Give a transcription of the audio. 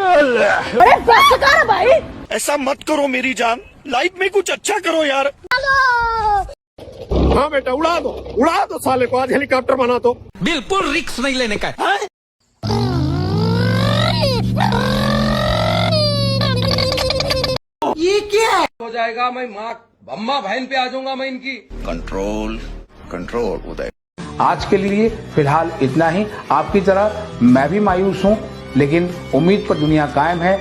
अरे बस कर भाई। ऐसा मत करो मेरी जान, लाइफ में कुछ अच्छा करो यार। हाँ बेटा उड़ा दो साले को, आज हेलीकॉप्टर बना दो। बिल्कुल रिस्क नहीं लेने का। ये क्या है? हो जाएगा, मैं माँ अम्मा बहन पे आ जाऊंगा मैं इनकी। कंट्रोल कंट्रोल उदय। आज के लिए फिलहाल इतना ही। आपकी तरह मैं भी मायूस हूँ, लेकिन उम्मीद पर दुनिया कायम है।